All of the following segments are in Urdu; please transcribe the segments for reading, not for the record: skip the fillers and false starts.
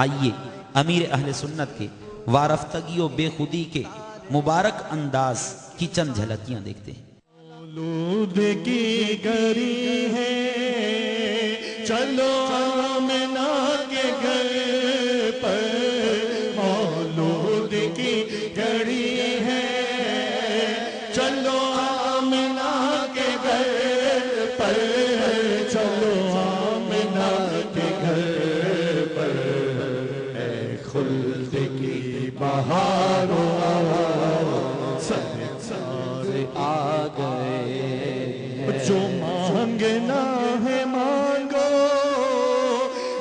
آئیے امیر اہل سنت کے وارفتگی و بے خودی کے مبارک انداز کی چند جھلکیاں دیکھتے ہیں۔ مولود کی گھڑی ہے چلو آمنہ کے گھر پر، مولود کی گھڑی ہے چلو آمنہ کے گھر پر، چلو آمنہ کے گھر پر، اے خلد کی بہاروں سارے آ گئے، جو مانگنا ہے مانگو،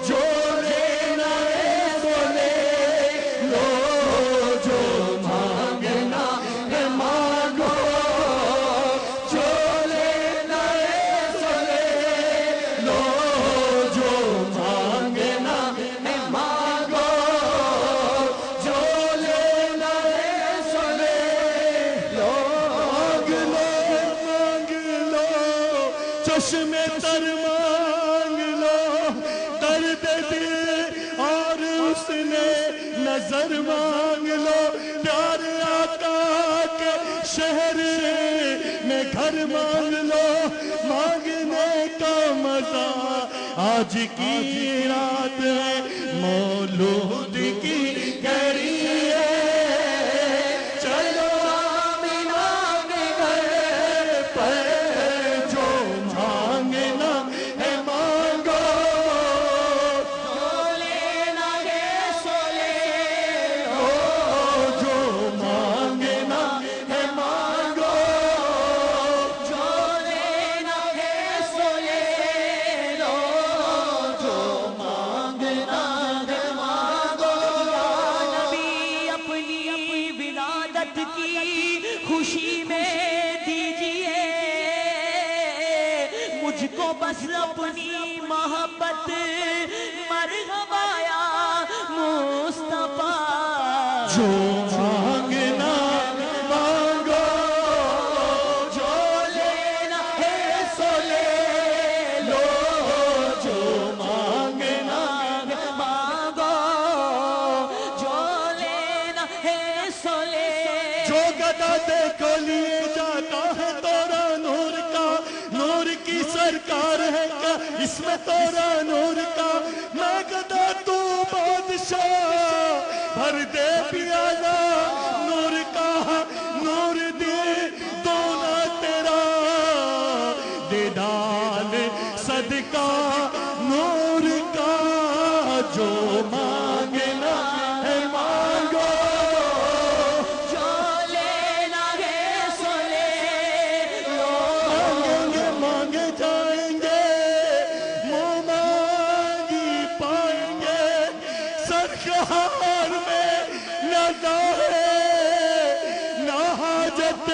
جو لینا ہے سو لے لو، جو مانگنا ہے مانگو، جو لینا ہے سو لے لو، جو مانگنا ہے مانگو، جو لینا ہے سو لے لو، مانگ لو چشم تر مانگ لو، درد دل اور اس نے نظر مانگ لو، پیار آقا کے شہر میں گھر مانگ لو، مانگنے کا مزہ آج کی رات ہے، مولود کی گھڑی ہے چلو آمنہ کے گھر پر، جو مانگنا ہے مانگو، جو لینا ہے سو لے لو، جو مانگنا ہے مانگو، جو لینا ہے سو لے لو، جو مانگنا ہے مانگو۔ یا نبی اپنی ولادت کی خوشی میں دیجئے مجھ کو بس اپنی محبت، مرحبا یا مصطفیٰ، جو مانگنا مانگو، جو لینا ہے سو لے لو، جو مانگنا ہے مانگو، جو لینا ہے سو لے جو گدا دیکھو لیے جاتا ہے تورا نور کا، نور کی سرکار ہے کیا اس میں تورا نور کا، میں گدا تو بادشاہ بھر دے پیالہ نور کا، نور دے دونا تیرا دے ڈال صدقہ نور کا، جو مانگنا ہے مانگو، جو لینا ہے سو لے لو، مانگیں گے مانگے جائیں گے، منہ مانگی پائیں گے، سرکار میں نہ ظاہر نہ حاجت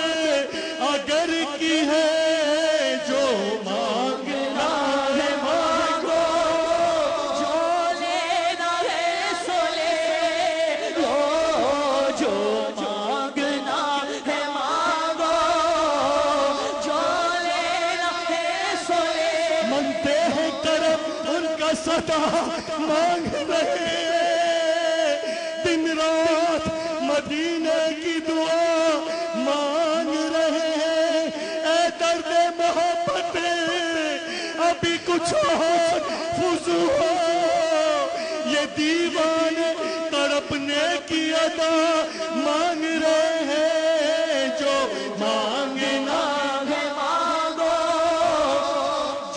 اگر کی ہے، جو مانگنا ہے مانگو، جو لینا ہے سو لے لو، جو مانگنا ہے مانگو، جو لینا ہے سو لے منتے ہیں کرم ان کا صدا مانگ رہے ہیں، دن رات مدینے کی دعا مانگ رہے ہیں، اے درد محبت ابھی کچھ اور فضو ہو، یہ دیوانے تڑپنے کی ادا مانگ رہے ہیں، جو مانگنا ہے مانگو،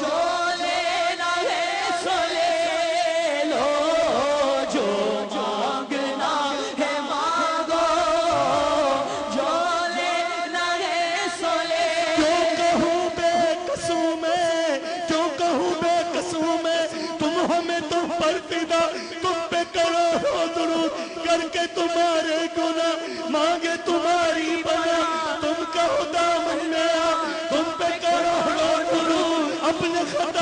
جو لینا ہے سو لے لو، جو مانگنا ہے مانگو، جو لینا ہے سو لے کیوں کہوں بے قصوں میں، کیوں کہوں بے قصوں میں، تم ہمیں تم پر فدا، تم پہ کرو درود کر کے تمہارے گناہ مانگے تمہاری پناہ، تم کہو دامن میں آ، تم پہ کرو درود اپنے خطا